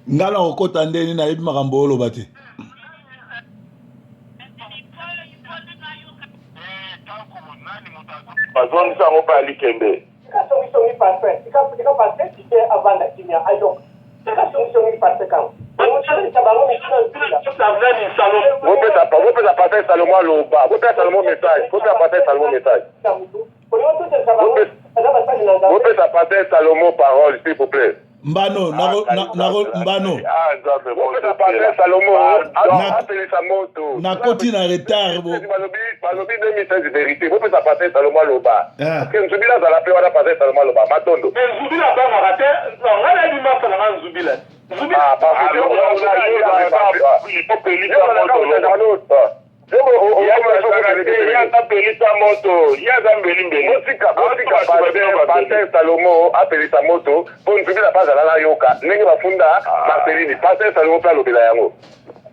ngala okota ndeni na yebi makambo oloba te. Bazon sango pa Likembe. Songi parfait. Ika parfait qui est avant la kimia ayo. Songi parfait quand. Vous pouvez passer Salomon Loba. Vous pouvez Salomon message. Vous pouvez passer Salomon message. Vous pouvez passer Salomon parole, s'il vous plaît. Mbano, Mbano. Nakoti na retard. Balobi 2016 vérité. Vous pouvez passer Salomon Loba. Parce que Nzubila za la paix, on a passé Salomon Loba. Matondo. Mais Nzubila pas raté. Non, on a dit non seulement Nzubila. Ah, parce que il faut que l'État monte. Salomo apelisa moto pour nzubila bazala na yoka ndenge bafunda Marceline Pasteur Salomo pla lobela yango.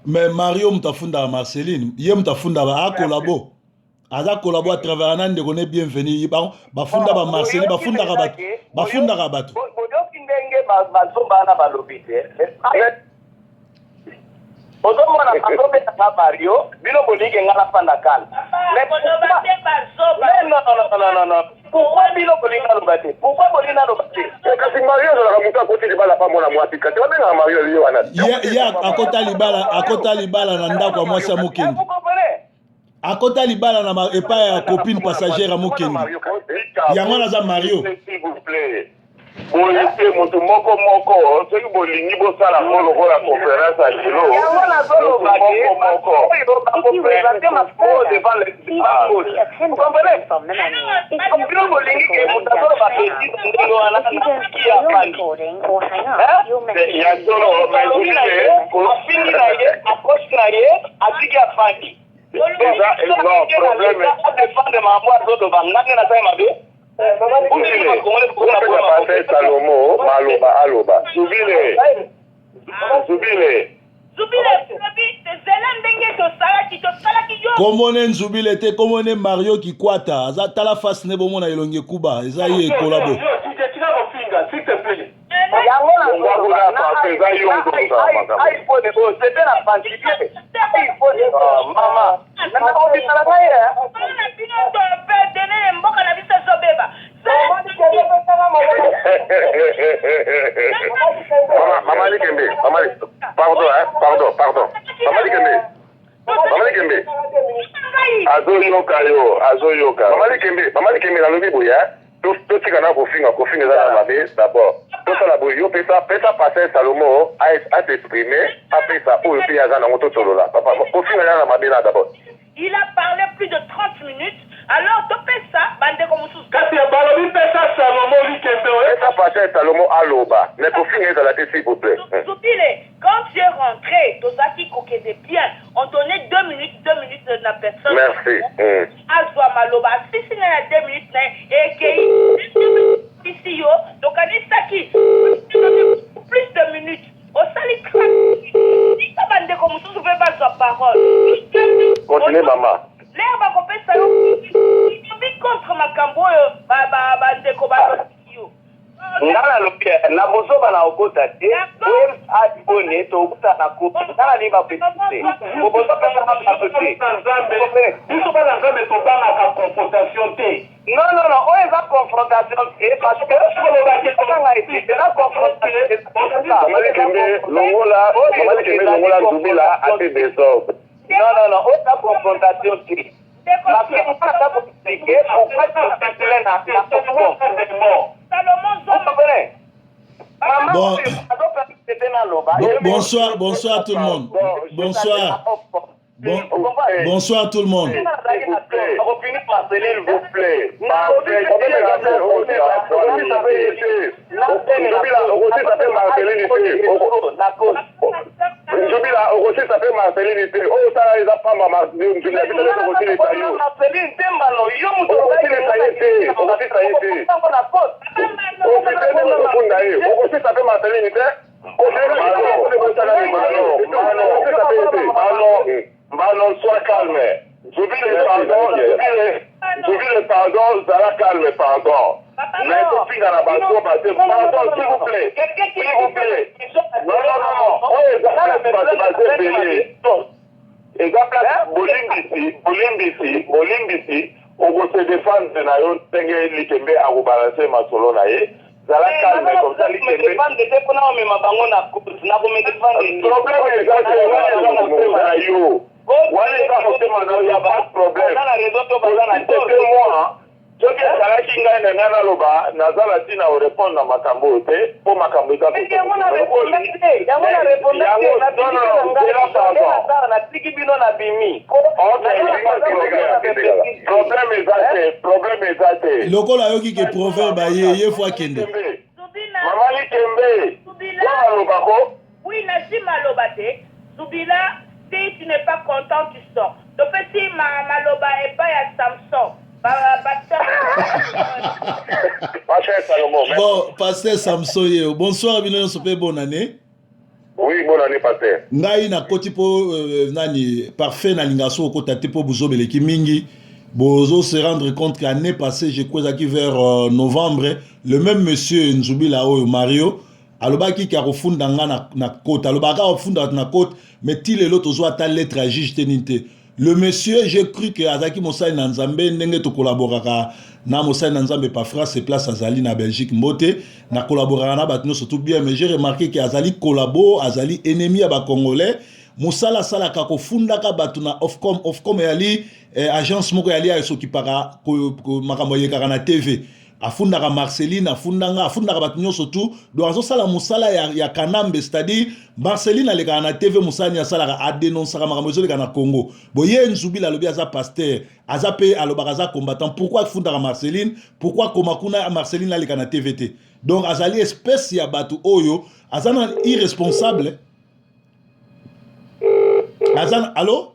Mais Mario mutafunda Marceline ye mutafunda ba kolabo aza kolabo à travers nande kone bienvenue bafunda ba Marceline bafunda ka bato bodoki ndenge bazomba na balobite Odomona akobe na Mario, bilo bolike ngala panda kala. Non. Pourquoi bilo bolike na lobate? Pourquoi bolike na lobate? Kasi Mario za muta koti libala pa mona mwasi kati. Wa benga Mario liyo wana. Ya akota libala na ndako ya mwasi mokeni. Akota libala na epa ya copine passagère mokeni. Yango na za Mario. S'il vous plaît. Boyete moto moko soki bolingi bosala ngolo kola conférence à kilo Salomo maloba aloba Zubile komone Nzubile te komone Mario Kikwata aza tala face ne bomona elonge kuba eza ye kolabo Maman Likembe, pardon. Maman Likembe. Azo yoka. Maman Likembe na lobi boya. Tout tika na kofinga za na mabe d'abord. Tout ça la boyo pesa passer Salomo a s'exprimer, a pesa pour le ya za na moto solola. Papa, kofinga na mabe là d'abord. Il a parlé plus de 30 minutes. Alors, tu fais ça, bande comme sous. Quand tu as parlé, tu fais ça, Salomon, ça passait Salomon à l'Oba. Mais pour finir dans la tête, s'il vous plaît. Quand tu es rentré, Tozaki Kokede bien, on donnait 2 minutes de la personne. Merci. Azwa Maloba, si c'est 2 minutes, et que ici, donc on est saki, plus de minutes. Au sali craque, si ça bande comme sous, je vais pas sa parole. Continuez, maman. L'air va couper ça, il vit contre ma cambo, bandeko, ngala lobi na bozoba na okota te we adibone to okuta na ko ngala liba petite ko bozoba na petite biso bana nzambe tobanga ka confrontation te non o eza confrontation te parce que koloba ete la confrontation Mamadi Kembe longola Nzubila ate désordre non o eza confrontation te parce que on va pas expliquer pourquoi tu es là na Bon. Bonsoir, bonsoir tout le monde. Bonsoir. Bonsoir tout le monde. S'il vous plaît. Jobila, aussi ça fait Marceline, oh ça les a pas maman, sois calme. Jubile pardon, Zara calme, pardon. Mais copine à la bateau, pardon, s'il vous plaît. S'il vous plaît. Non. Oh, exemple, Bolimbisi, on va se défendre de Nayon, Tengue, Likembe, à vous balancer ma solo naïe. Zara calme, comme ça, Likembe. Le problème est que il n'y a pas de problème. Moi, ce que Zara Kinga et Nana Loba, Nazala Tina au répondre à Makambo, pour Makambo. Non, problème est lokola yoki ke proverbe ye fois kende. Maman Likembe. Oui, Nassim Malobate. Zubila, si tu n'es pas content, tu sors. Donc, si Maloba est pas à Samson, bon, pasteur Samson, bonsoir, bonne année. Oui, bonne année, pasteur. Ngai na koti po nani parfait na lingaso ko tate po buzo beleki mingi. Bozo se rendre compte qu'année passée, je crois qui vers novembre, le même monsieur Nzubi Lao Mario, alobaki ki akofunda nga na côte, alobaka ofunda na côte, mais ti lelo tozo ata lettre à juge teninte. Le monsieur, j'ai cru que Azaki Moussa Nanzambe ndenge to collaborera na Moussa Nanzambe pa France place Azali na Belgique mbote na collaborera na batno surtout bien, mais j'ai remarqué que Azali collabo, Azali ennemi à ba congolais. Moussala sala kako funda ka batuna ofcom yali agence moko yali a soki para ko makambo yekaka na TV. Afunda ka Marceline, afunda ka batunyo surtout do azo sala musala ya kanambe, c'est-à-dire Marceline aleka na TV musani ya sala ka dénoncer ka makambo ezoleka na Congo. Boye Nzubila lobi aza pasteur, aza pe alobaka aza combattant. Pourquoi afunda ka Marceline? Pourquoi komakuna Marceline aleka na TVT? Donc azali espèce ya batu oyo azana irresponsable. Allô?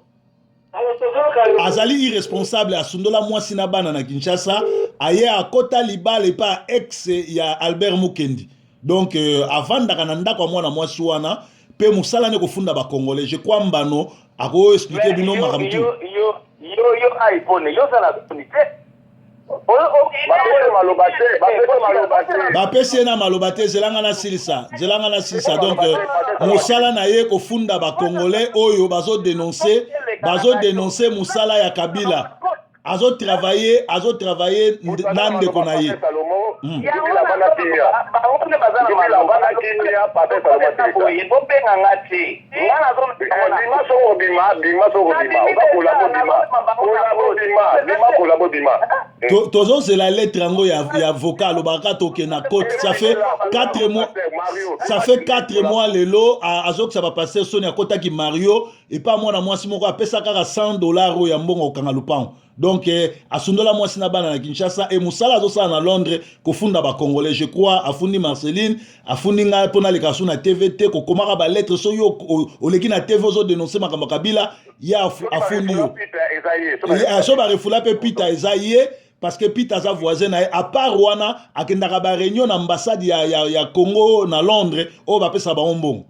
Azali irresponsable à Sundola Mwasina Bana na Kinshasa, aye à Kota Libale pa ex ya Albert Mukendi. Donc avant d'akananda kwa mwana mwasuana, pe musala ne kofunda ba Congolais. Je crois mbano ako expliquer bino makamutu. Yo iPhone, yo sana bonite. Bapesi na malobate zelanga na silisa donc musala na ye kofunda ba Congolais oyo bazo dénoncer musala ya Kabila azo travailler nande konaye Tozo c'est la lettre yango ya vocal lobaka toke na côte. Ça fait 4 mois lelo azok ça va passer soni à kota ki Mario et pas moi na mwasi moko apesa kaka $100 ya mbongo okanga lupango. Donc asundola mwasi na bana na Kinshasa et musala zo sa na Londres ko funda ba Congolais. Je crois afundi Marceline afundi nga pona le kasu na TVT ko komaka ba lettre so yo oleki na TV zo dénoncer makambo Kabila ya afundi yo. So ba refula pe Peter Ezaïe parce que Peter aza voisin à part Rwanda akendaka ba réunion na ambassade ya Congo na Londres o ba pesa ba mbongo.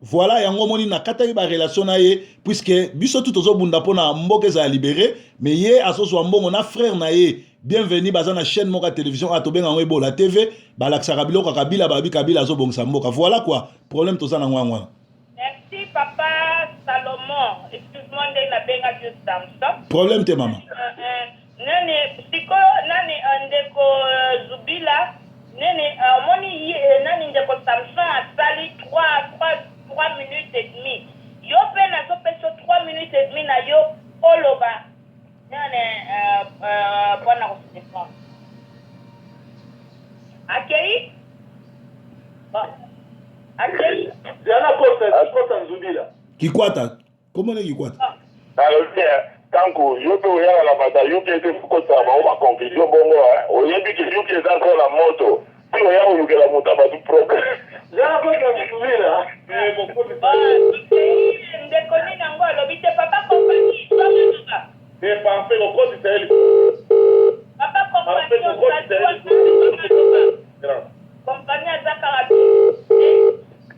Voilà yango moni na kata ba relation na ye puisque biso tout ozo bunda pona mboke za libéré mais ye asoso mbongo na frère na ye bienvenue baza na chaîne moka télévision atobenga ngo la TV balakisaka biloko Kabila babi Kabila azo bongisa mboka. Voilà quoi problème toza na ngwangwa. Merci papa Salomon. Excuse-moi na benga juste Samson. Problème te maman. Nani siko nani ndeko Zubila nani moni nani ndeko Samson asali 3 minutes et demie. Yo pe na so peso 3 minutes et demie na yo oloba. Nani bona ko se défendre. Akei? Bon. Akei. Jana Kosa Nzubila. Kikwata. Comment est Kikwata? Alors, tanko yope oyala na bata yope ete fukota ba o conclusion bongo oyebi ke yope eza ko la moto ti oya olukela moto abatu problème Jana Kosa Nzubila. Ndekoni nango alobi te papa compagnie somenga. Pensez au code d'Israël. Papa compagnie compagnie azaka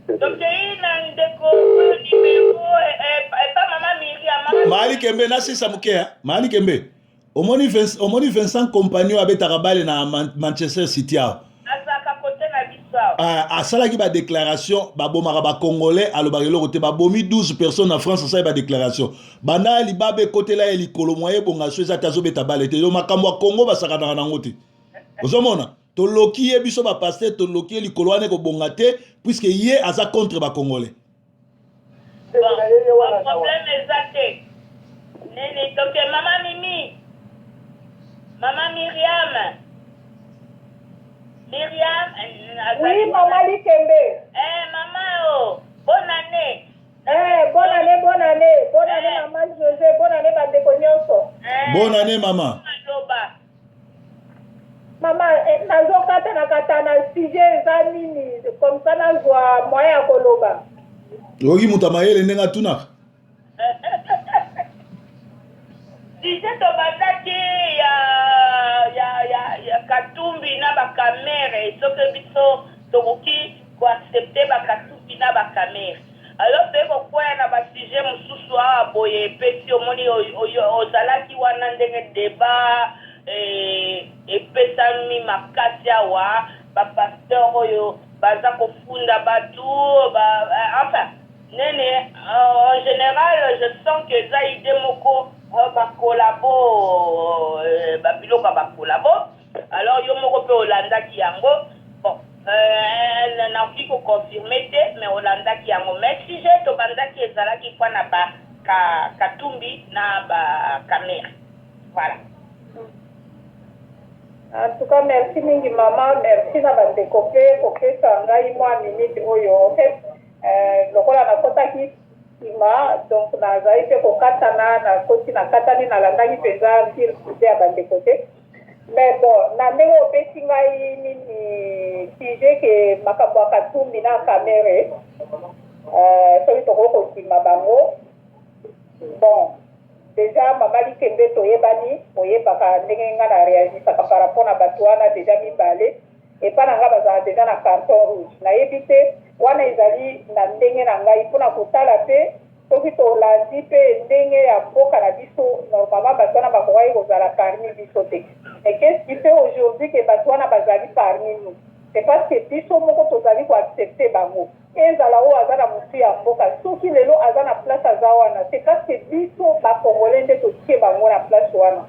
donc ina ndeko numéro pas maman Myriam. Mahali Kembe na sisa mukea. Mahali Kembe. Omoni Vincent Compagnon abetaka bale na Manchester City. Azaka côté na biso. Asalaki ba déclaration babomaka ba congolais alobaki loko te babomi 12 personnes en France ça ba déclaration. Banda libabe côté la likolo moye bonga so eza tazo beta bale te. Yo makambo ya Congo basakana nango te. Ozomona to loki ye biso ba pasteur to loki likolo ane ko bonga te puisque ye aza contre ba congolais. Problème exact. Nene donc maman Mimi. Maman Myriam. Oui, maman Likembe. Maman, bonne année. Bonne année. Bonne année, maman José. Bonne année, Bandeko Nyonso. Bonne année, maman. Maman, nazokata na katana sujet eza nini comme ça nazwa moyen ya koloba. Oki mutamayele ndenga tunaka. Sujet to bazaki ya Katumbi na ba camere soki biso tokoki ko accepter ba Katumbi na ba camere. Alors pe ko kwaya na ba sujet mususu awa boye pesi omoni ozalaki wana ndenge débat epesami makasi awa bapasteur oyo baza kofunda batu enfin nene en général je sens que eza ide moko bakolabo babiloko bakolabo alors yo moko mpe olandaki yango bon nakoki koconfirme te mais olandaki yango mais sujet tobandaki ezalaki mpo na Katumbi na bakamere voilà. En tout cas, merci mingi maman, merci na bandeko pe kopesa ngai mwa minute oyo. En fait, lokola nakotaki sima, donc nazali pe kokatana na koti na katani na landaki peza mpile sujet ya bandeko te. Mais bon, na ndenge opesi ngai nini sujet ke makambo ya Katumbi na kamere, soki toko kosima bango. Bon, déjà mama Likembe toyebani oyebaka ndenge nga na réagisaka par rapport na bato wana déjà mibale epa na nga bazala déjà na carton rouge nayebi te wana ezali na ndenge na ngai mpona kotala mpe soki tolandi mpe ndenge ya mboka na biso normalement bato wana bakokaki kozala parmi biso te mais qu'est-ce qui fait aujourd'hui ke bato wana bazali parmi nous c'est parce que biso moko tozali koaccepte bango ezala oyo aza na motu ya mboka soki lelo aza na place aza wana c'est parce que biso bakongole nde totie bango na place wana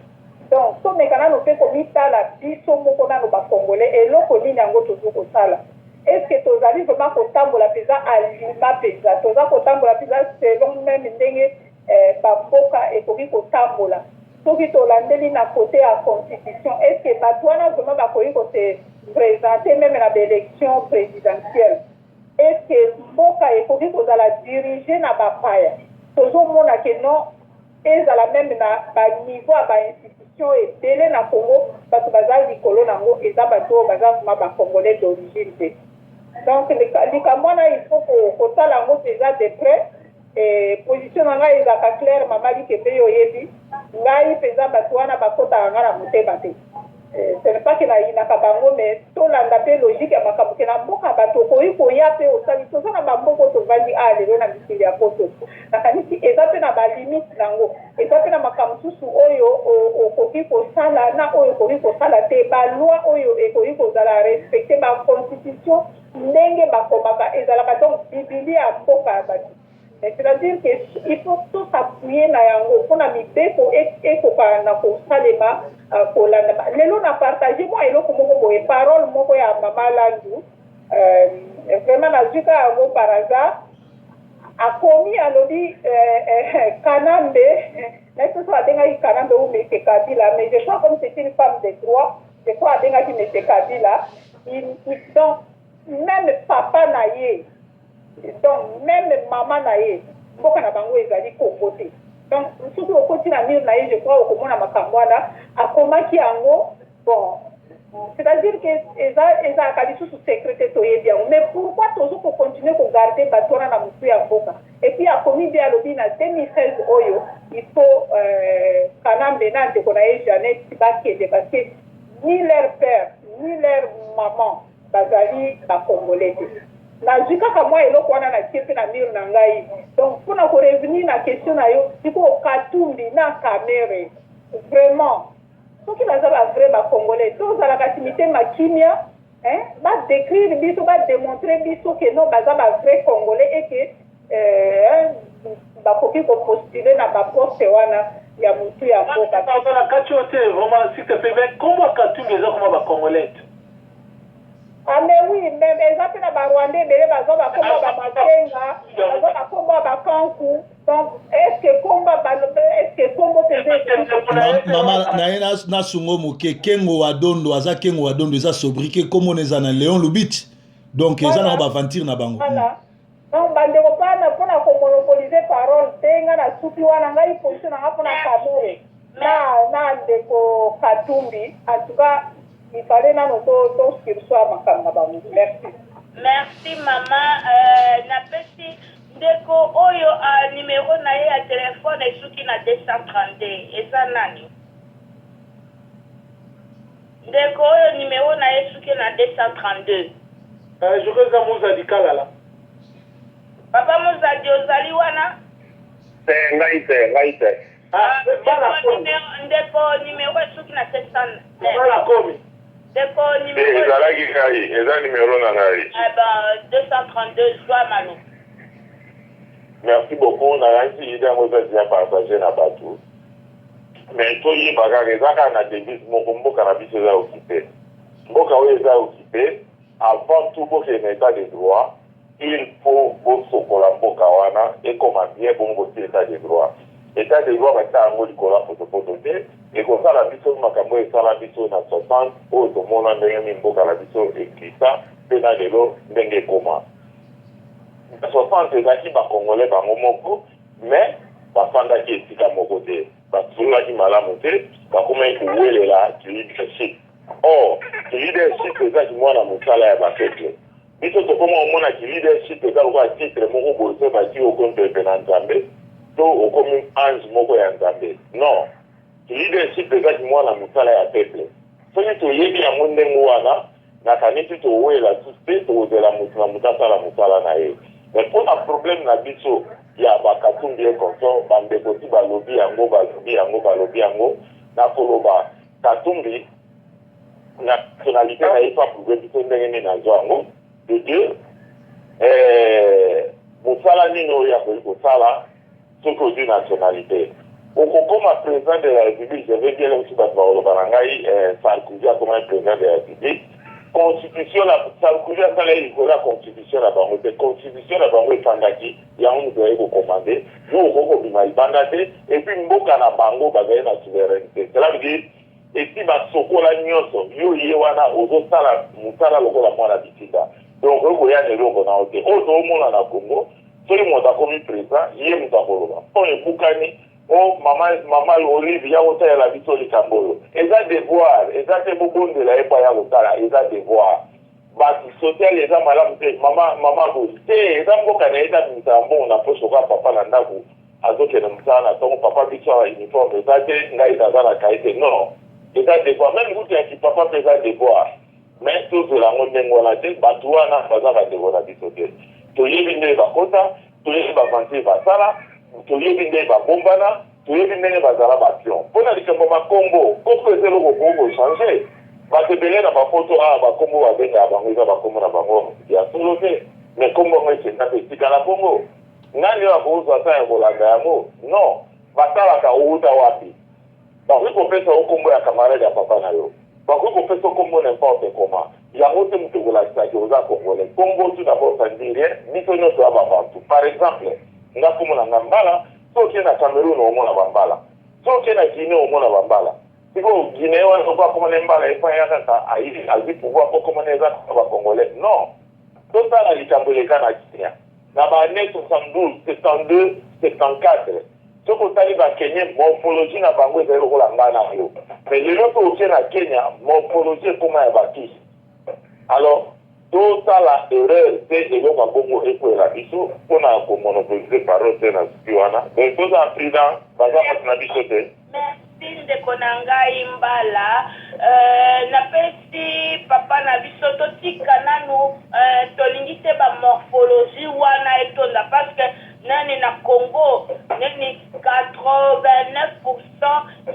donc tomeka nano mpe komitala biso moko nano bakongole eloko nini yango tozo kosala est-ce que tozali vraiment kotambola mpenza alima mpenza toza kotambola mpenza selon même ndenge bamboka ekoki kotambola soki tolandeli na kote ya constitution est-ce que bato wana vraiment bakoki kose présenter même na baélection présidentielle est-ce que mboka ekoki kozala dirige na bapaya tozomona ke non ezala même na baniveau ya bainstitution ebele na Congo bato baza likolo nango eza bato oyo baza vraiment bacongolais d'origine te donc likambo wana il faut kotala yango mpenza de près position na ngai ezalaka claire mama Likembe oyebi ngai mpenza bato wana bakotaka nga na motema te ce n'est pas que nayinaka bango mais tolanda mpe logique ya makambo ke na mboka bato okoki koya mpe osali toza na bamboka tovandi lelo na mikili ya poto nakanisi eza mpe na balimite nango eza mpe na makambo mosusu oyo okoki kosala na oyo okoki kosala te baloi oyo ekoki kozala respecte baconstitution ndenge bakomaka ezalaka donc bibilia ya mboka ya bato c'est-à-dire qu'il faut tout appuyer na yango mpona mibeko ekoka na kosalema kolanda lelo na partage mwa eloko moko boye parole moko ya mama Landu vraiment nazwika yango par hasard akomi alobi Kanambe nayebi so abengaki Kanambe ou Mese Kabila mais je crois comme c'est une femme de droit je crois abengaki Mese Kabila donc même papa na ye donc même maman na ye mboka na bango ezali Congo te donc soki okoti na mire na ye je crois okomona makambo wana akomaki yango bon c'est-à-dire que ezalaka lisusu sécurité toyebi yango mais pourquoi tozo kocontinue kogarde bato wana na motu ya mboka et puis akomi mpe alobi na 2016 oyo il faut kanambe na ndeko na ye Jeannette bakende parce que ni leur père ni leur maman bazali bacongolais te nazwi kaka mwa eloko wana natie mpe na mire na ngai donc mpona korevenir na question na yo sikoyo Katumbi na Kamere vraiment soki baza bavrai bacongolais tozalaka timitema kimia badécrire biso bademontre biso ke non baza bavrai congolais et ke bakoki kopostule na baposte wana ya motu ya mboka kati yo te vraiment s'il te plaît mais kombo Katumbi eza koma bacongolais ah mais oui mais eza mpe na barwandais ebele bazwa bakomba bamakenga bazwa bakomba bakanku donc estce kombo mama na ye nasungo moke kengo wa dondo aza kengo wa dondo eza sobrike komona eza na Léon Lubiti donc eza na baventure na bango donc bandeko mpona komonopolize parole te nga na suki wana ngai position nanga mpona Kamere na ndeko Katumbi en tout cas il fallait nano tosursoa makambo na bango merci mama napesi ndeko oyo numéro na ye ya telefone esuki na 232 eza nani ndeko oyo numéro na ye esuki na 232 jokoza Muzadi Kalala papa Muzadi ozali wana ngai te ndeko numéro esuki na 700 bala komi ndeko numéro ezalaki ngai eza numéro na ngai 232 joa malo. Merci beaucoup. Na yansi idée yango eza partager na bato. Mais toyebaka ezaka na devise moko mboka na biso eza occupé. Mboka oyo eza occupé, avant tout pour que état de droit, il faut bosokola mboka wana et comme bien bongo état de droit. État de droit bata yango likola fotofoto te ekozala biso makambo esala biso na 60 oyo tomona ndenge mboka na biso ekrisa mpe na lelo ndenge ekoma. 60 ezalaki bacongolais bango moko mais bafandaki esika moko te batunaki malamu te bakomaki kowelela leadership. Or leadership ezaki mwana mosala ya bapeple biso tokoma omonaki leadership eza lokola titre moko boye so bati okompepe na nzambe to okomi ange moko ya nzambe. Non, leadership ezaki mwana mosala ya peple soki toyebi yango ndenge wana nakanisi towela te tokozela motu na motu asala mosala na ye. Mais pour un problème na biso ya bakatumbi et consort bandeko ti balobi yango na koloba Katumbi nationalité na yepa prouvé biso ndenge nini nazwa yango de deux mosala nini oyo ya koki kosala soki ozwi nationalité okokoma président de la république je vais bien aussi bato bakoloba na ngai Sarkozy akoma président de la république constitution la Sarkozy asala likolo ya constitution na bango te constitution na bango efandaki yango moto aye kokomande yo okoki kobima libanda te epuis mboka na bango bazali na souveraineté cela veut dire esi basokola nyonso yo ye wana ozosala mosala lokola mwana bisika donc okoya eloko na yo te oyo toomona na Congo soki moto akomi président ye moto akoloba mpo ebukani o mama Olive ya kotalela biso likambo oyo eza devoir eza te bobondela ye mpo ya kotala eza devoir bato social eza malamu te mama boyi te eza mboka na ye etamimisa ya mbongo na poso ka papa na ndako azokende mosala na ntongo papa biso ya uniforme eza te ngai naza na kaye te non eza devoir meme kutu ya kipapa mpe eza devoir mais tozela yango ndenge wana te bato wana baza badeko na biso te toyebi ndenge bakota toyebi bavantie basala toyebi ndenge babombana toyebi ndenge bazala bapion mpo na likambo makombo koko eza eloko okoki kochange bato ebele na bafoto awa bakombo babengaka bango eza bakombo na bango ya solo te mais kombo yango ekenda mpe esika na bongo nani oyo akozwa ata ya kolanda yango non basalaka outa wapi bakoki kopesa o kombo ya camarade ya papa na yo bakoki kopesa kombo n'importe comment yango te moto kolakisaki oza congolais kombo tu d'abord ça dit rien biso nyonso ya babantu par exemple nga kombo na nga mbala soki na Cameroun omona bambala soki na Guinée omona bambala siko Guinée wana oko akomona mbala efaya kaka azwi pouvoir po komona eza bakongolais non tosala likambo eleka na Guinée na baannée 72, 72, 74. Ce qu'on t'a dit à Kenya, morphologie n'a pas eu de rôle en Ghana. Mais les autres aussi à Kenya, morphologie est comment elle va qui. Alors, tout ça, la erreur, c'est que l'on va beaucoup écouter la biso, qu'on a comme monopolisé par eux, c'est la Sioana. Donc, tout ça, président, par exemple, la bisoté. Merci de Konanga Imbala. Napesi papa na biso totika nanu tolingite ba morphologie wana etonda parce que nani na Congo nani 89%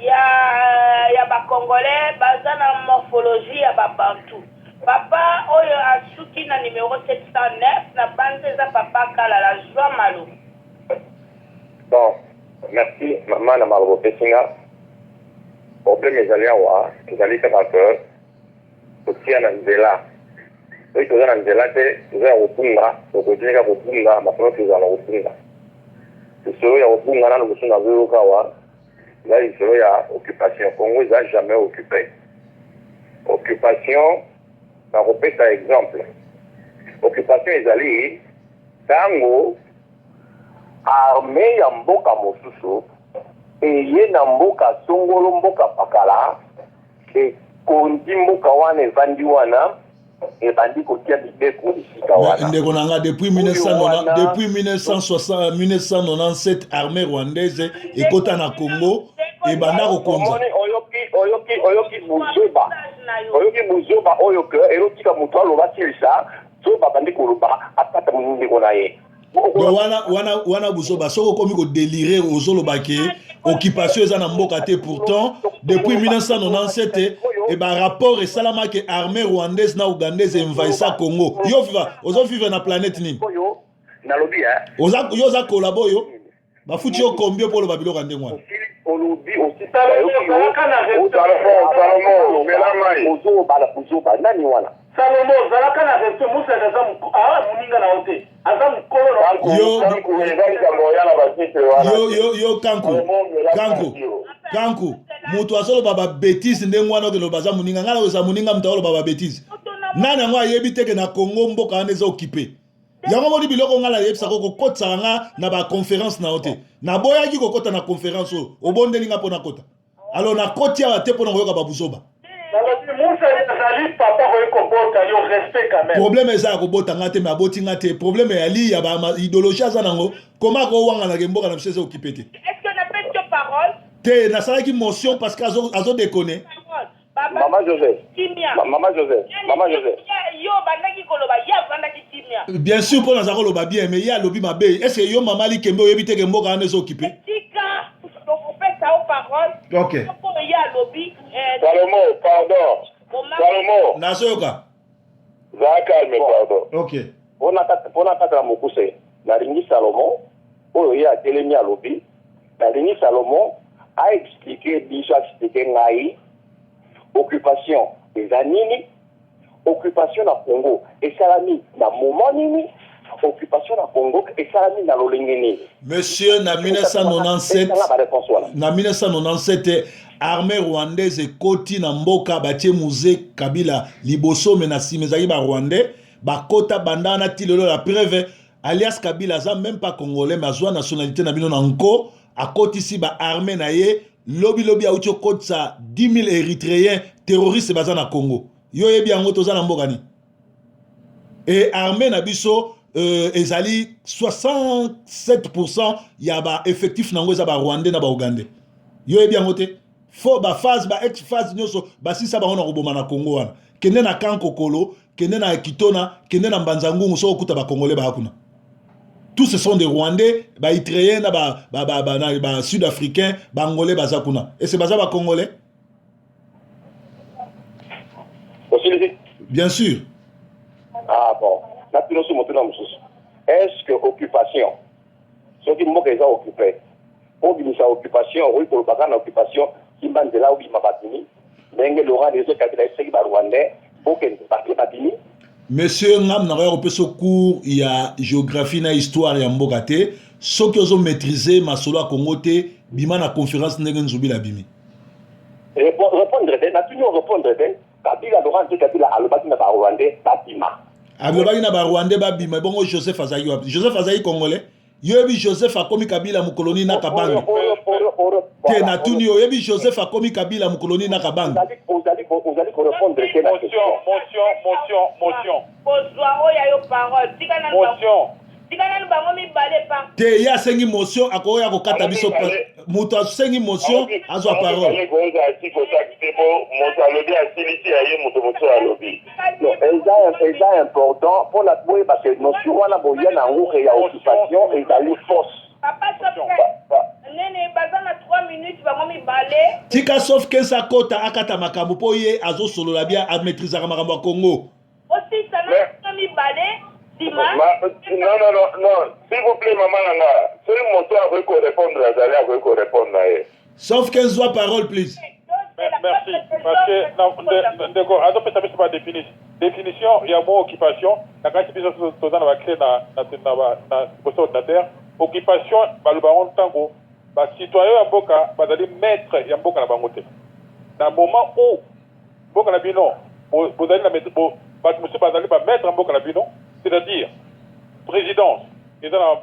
ya ba congolais baza na morphologie ya ba bantu. Papa oyo asuki na numéro 709 na banzeza papa kala la joie malo. Bon, merci maman na malobo pesinga. Problème ezali awa ezali kaka ke kotia na nzela soki toza na nzela te toza ya kopunga tokotinika kopunga masomo tozala kopunga lisolo ya kopunga nano mosu nazoyoka awa eza lisolo ya occupation. Congo eza jamais occupé. Occupation nakopesa exemple. Occupation ezali ntango arme ya mboka mosusu eye na mboka songolo mboka pakala ekondi mboka wana evandi wana ebandi kotia bibeko esika wana ndeko nanga depuis 1997 armée rwandaise ekota na Congo ebanda kokonza oyoki buzoba oyo ke erotika moto aloba silisa so babandi koloba apata ndeko na ye wana buzoba soko komi ko délirer ozolobake occupation eza na mboka te pourtant depuis 1997 et ba rapport esalama ke armée rwandaise na ougandaise envahissa Congo yo viva ozo vivre na planète nini nalobi yo za kolabo yo bafuti yo combien pour le babiloko ndenge wana olobi nani wana Salomo zalaka na resto musa za muninga na hote aza mkolo kanku mutu asolo baba bêtise ndenge wana okelo baza muninga ngala oza muninga mutawolo baba bêtise nani yango ayebi teke na Congo mboka wana eza occupé yango moni biloko ngala yebisa kokotisa nga na baconférence na hote naboyaki kokota na conférence oyo obondelinga mpo nakota alors nakoti awa te mpo na koyoka babuzoba problème eza ya kobota nga te me aboti nga te problème yali ya baidéologie aza nango koma akowangana mboka na biso eza occupé te te nasalaki motion parce que azo déconne. Maman Joseph. Bien sûr pour nazako loba bien mais ya lobi mabe est-ce que yo maman li kembe oyebi te ke mboka wana eza occupé. Ok. Salomo, pardon. Salomo. Nasoyoka. Za calme, pardon. Ok. Pona kata mokuse. Na ringi Salomo, oyo ya telemi ya lobi. Na ringi Salomo a expliqué biso expliqué ngai occupation eza nini, occupation na Congo esalami na moment nini, occupation na Congo esalami na lolenge nini. Monsieur na 1997 armée rwandaise ekoti na mboka batie musée Kabila liboso me na nsima ezalaki ba rwandais bakota banda na tilelo la preuve alias Kabila aza même pas congolais mais azwa nationalité na bino na nko akotisi ba armée na ye lobi auti okotisa 10 000 érythréens terroristes baza na Congo yo yebi yango toza na mboka ni et armée na biso ezali 67% ya ba effectif nango eza ba rwandais na ba ougandais yo yebi yango te fo ba phase ba ex phase nyoso basisa bango na koboma na Congo wana kende na Kankokolo kende na Kitona kende na Mbanzangungu so okuta ba congolais ba hakuna. Tous ce sont des Rwandais, ba Itréens, ba Sud-Africains, ba Angolais, ba Zakuna. Et c'est ba Congolais? Bien sûr. Ah bon. Est-ce que occupation, ceux qui m'ont déjà occupé, pour dire sa occupation, oui, pour le bagage d'occupation, qui m'a dit là où il m'a battu, mais Laurent des autres qui sont Rwandais, pour qu'il m'a battu. Monsieur Ngam na yo peso cours il y a géographie na histoire ya mboka te ceux qui ont maîtrisé masolo Congo te bima na conférence ndenge nzubi la bimi répondre de na toujours répondre de Kabila Laurent Kabila alobaki na ba Rwandais batima alobaki na ba Rwandais babima bongo Joseph Azayi wapi Joseph Azayi congolais yobi Joseph akomi Kabila mukoloni na Kabanga te na tuni yobi Joseph akomi Kabila mukoloni na Kabanga vous allez correspondre que la question motion Bonsoir, oh, ya yo parole. motion Tigana bango mi balé par. te ya sengi motion akoya kokata biso muto asengi motion azwa parole non c'est important pour la trouver parce que notion wana boya na nguke ya occupation et d'aller force Papa Sofre. Nene bazana 3 minutes bango mi balé. tika sauf que ça kota akata makambo po ye azo solo la bien a maîtriser makambo ya Congo Aussi ça na mi balé. Non, s'il vous plaît, maman Nanga, c'est le moto à vous répondre, Azali à vous répondre. sauf que soit parole please merci parce que d'accord ado pesa pesa ba définition ya mo occupation na kasi biso tozana ba créer na poste ordinateur occupation ba le baron tango ba citoyen ya mboka bazali maître ya mboka na bango te na moment où mboka na bino bozali na maître ba monsieur bazali ba maître ya mboka na bino c'est-à-dire présidence ils sont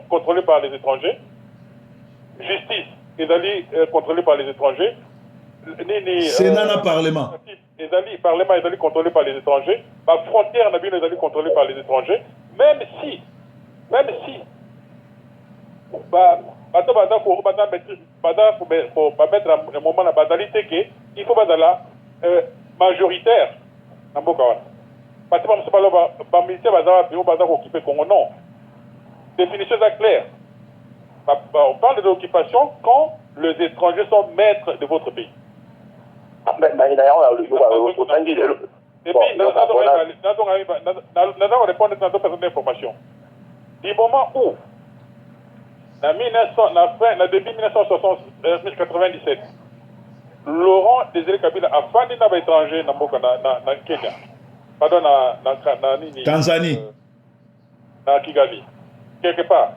contrôlés par les étrangers justice ils sont contrôlés par les étrangers Sénat na parlement parlement ils sont contrôlés par les étrangers la frontière na bino ils sont contrôlés par les étrangers même si bato baza pour mettre un moment na bazalité que il faut bazala majoritaire na mboka wana parce que ba militaire baza occuper Congo non définition est claire on parle d'occupation quand les étrangers sont maîtres de votre pays. mais d'ailleurs le jour et puis nous allons répondre à d'autres informations du moment où début 1997 Laurent Désiré Kabila a fandi na étranger na Kenya pardon Tanzanie na Kigali quelque part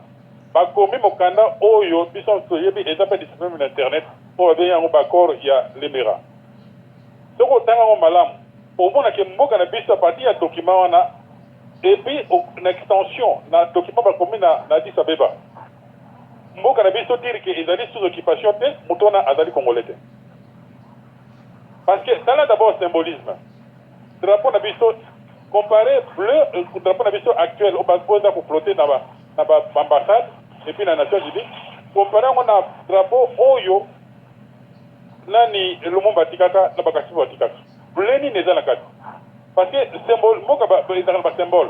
bakomi mokanda oyo biso toyebi eza pe disponible na internet po babengi yango bakor ya lemera soki otanga yango malamu omonake mboka na biso apati ya document wana epuis na extension na document bakomi na Addis Abeba mboka na biso dire ke ezali sous occupation te moto wana azali congolais te parce que tala d'abord symbolisme drapeau na biso comparé bleu drapeau na biso actuel oza koflotte na ambassade et puis na Nations Unies comparé yango na drapeau oyo nani Lumumba atikaka na bakasibu atikaka bleu nini eza na kati parce que symbole mboka ezaka na basymbole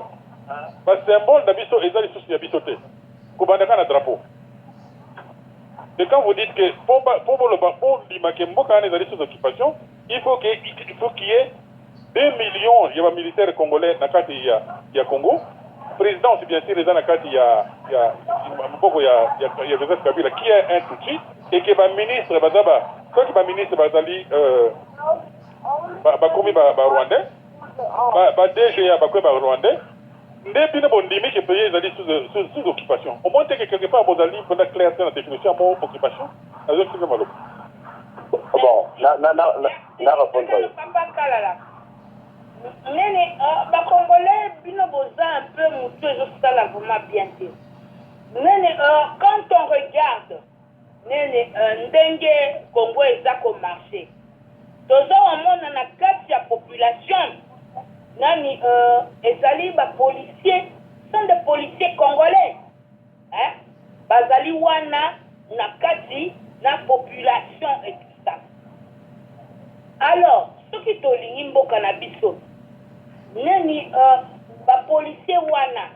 basymbole na biso eza lisusu ya biso te kobandaka na drapeau et quand vous dites que pour dimake mboka wana ezali sous occupation il faut qu'il y ait 2 millions ya militaires congolais na kati ya Congo président bien sûr eza na kati ya mboko ya Joseph Kabila qui est un Tutsi et que ba ministre bazaba soki ba ministre bazali bakomi ba Rwandais ba DG ya bakomi ba Rwandais nde bino bondimi ke pays ezali sous occupation au moins que quelque part bozali mpona clair te na définition ya mo occupation azokisika maloba bon na répondre Nene, Congolais, bino boza un peu moutou, ça là vraiment bien dit. Nene, quand on regarde, nene, ndenge Congo ezako marché. Tozo on na kati ya population, nani ezali ba policiers, sont des policiers congolais. Hein? Bazali wana na kati na population et tout ça. Alors, ce qui tolingi mboka na biso neni ba policier wana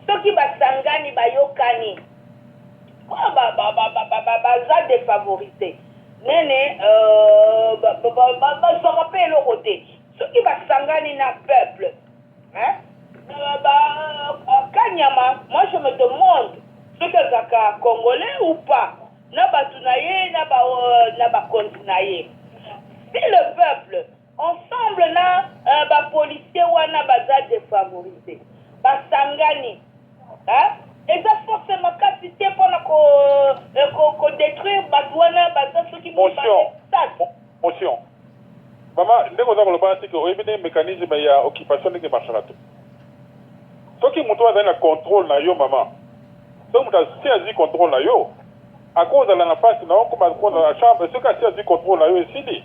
soki basangani bayokani baza défavorisé nene bazwaka mpe eloko te soki basangani na peuple kanyama moi je me demande soki azaka congolais ou pas na batu na ye na bakonzi na ye si le peuple ensemble na ba policier wana baza défavorisé basangani eza forcément kapité mpona kodétruire bato wana baza soki motion mama ndenge oza koloba siki oyebi nde mécanisme ya occupation ndenge marchaka te soki moto azali na contrôle na yo mama soki moto asi azwi contrôle na yo akozala na fasi na yo koma na chambre soki asi azwi contrôle na yo esili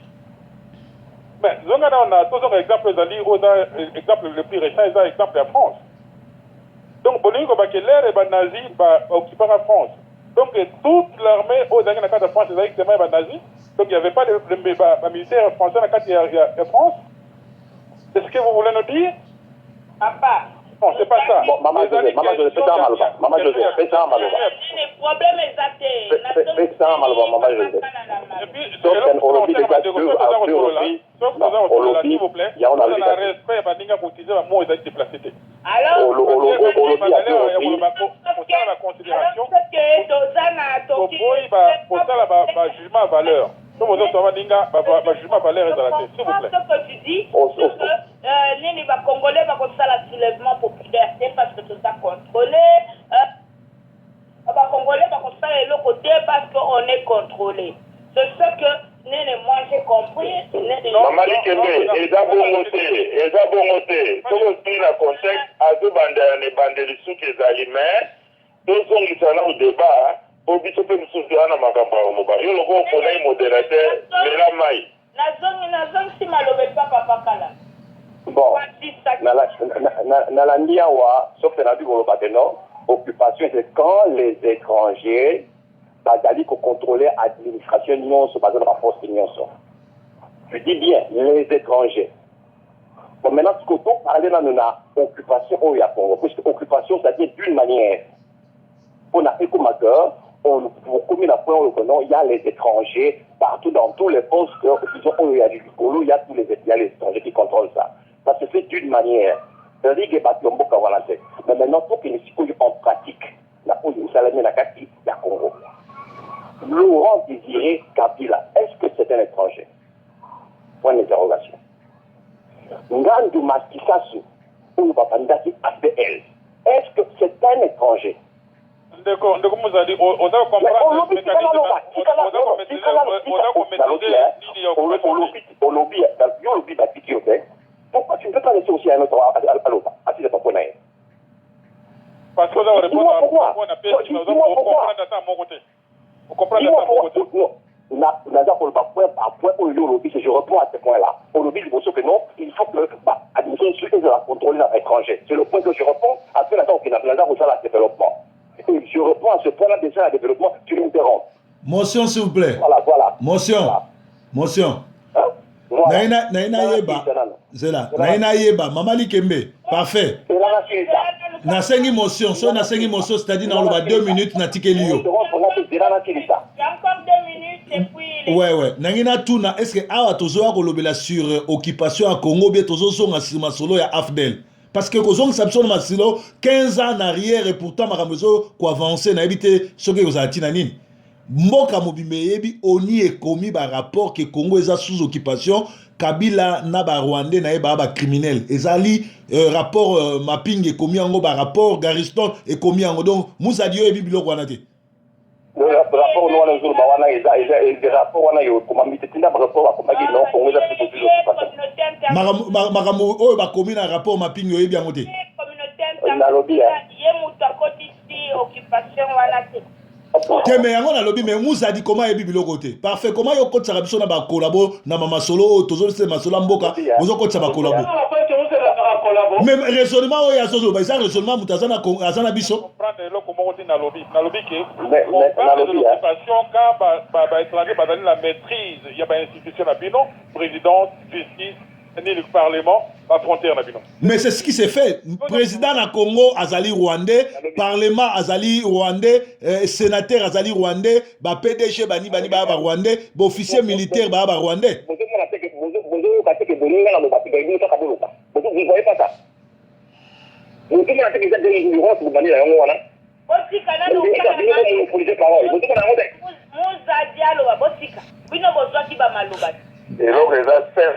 mais zonga na tozonga exemple ezali oza exemple le plus récent eza exemple ya France donc bolingi kobaki lere banazi baoccupaka France donc toute l'armée ozalaki na kati ya France ezalaki tema ya banazi donc il n'y avait pas de militaires français dans la France. C'est ce que vous voulez nous dire? Papa. Non, c'est pas ça. Bon, maman José, fais ça en Maloba. Maman José, fais ça en Maloba. Le problème est ça. Fais ça en Maloba, maman José. Donc, on a dit déjà deux reprises. S'il vous plaît. Il y a un respect, il y a un utiliser le mot déplacé. Alors, la considération. Alors, jugement valeur. Ce que tu dis, c'est que les Congolais vont faire le soulèvement populaire, c'est parce que tout ça contrôlé. Les Congolais vont faire le côté parce qu'on est contrôlé. C'est ce que moi j'ai compris. Maman Likembe, eza bongo te. Soki na contexte azobanda ne bandeli suki ezali mais tozongisa na débat po biso pe mosusu wana makambo ya moba yo loko oponai modérateur lela mai nazongi si malobe pa papa kala bon nalandi awa sauf que nabi koloba te non occupation c'est quand les étrangers bazali kocontrôler administration nyonso baza na baposte nyonso je dis bien les étrangers. Bon, maintenant, ce qu'on peut parler dans la occupation au Congo, parce que occupation, c'est-à-dire d'une manière. On a écomateur, on commet la point il y a les étrangers partout dans tous les postes, il y a du Colo, il y a les étrangers qui contrôlent ça. Ça se fait d'une manière. C'est-à-dire que mais maintenant, pour qu'il y en pratique, la police, la Congo. Laurent Désiré Kabila, est-ce que c'est un étranger? Point d'interrogation. Ngandu Maskisasu, ou Babandaki APL, est-ce que c'est un étranger? D'accord, donc vous avez dit, on doit comprendre le mécanisme. Pourquoi tu ne peux pas laisser aussi un autre à l'autre? Assis de ton point. Parce que vous avez répondu à mon appel, vous comprenez ça à mon côté. Je reprends à ce point-là. On oublie que non, il faut que l'administration de la contrôle étranger. C'est le point que je reprends. Après, là, on a le développement. Et je reprends à ce point-là déjà le développement. Tu l'interromps. Motion, s'il vous plaît. Voilà. Motion. Voilà. Motion. Voilà. Naina yeba. Zela. Naina yeba. Mama Likembe. Parfait. Nasengi motion. So nasengi motion, c'est-à-dire dans le 2 minutes, na tikelio. Il y a encore 2 minutes et puis... Ouais. Nangina tuna, est-ce que awa tozoa kolobela sur occupation à Congo, bien tozo songa sima solo ya AFDEL? Parce que kozong Samson Masilo 15 ans en arrière et pourtant makamezo ko avancer na ebité soki kozati na nini. Mboka mobimbe yebi oni ekomi ba rapport que Congo eza sous occupation, Kabila na ba Rwandais na eba ba criminel. Ezali rapport mapping ekomi yango ba rapport Gariston ekomi yango donc Moussa Dio ebi biloko wana te. Le rapport nous on jour bawana des rapports wana yo comme mititinda rapport à comme non Congo eza plus occupation. Makambo oyo bakomi na rapport mapping yo ebi yango te. Na lobby occupation wana te. Teme yango na lobby mais Moussa dit comment ebi biloko te. Parfait, comment yo kotsa biso na ba collabo na mama solo tozo se masolo mboka ozo kotsa ba collabo. Mais raisonnement oyo azozo ba ça raisonnement mutazana azana biso. Comprendre le comment on na lobby que on parle de l'occupation quand ba étranger ba donner la maîtrise, il y a ba institution na bino, président, justice, ni le parlement, la frontière na bino. Mais c'est ce qui s'est fait. Président na Congo azali rwandais, parlement azali rwandais, sénateur azali rwandais, ba PDG bani ba rwandais, ba officier militaire ba rwandais. Vous voyez pas ça? Vous ne pouvez pas dire que vous avez des gens qui ont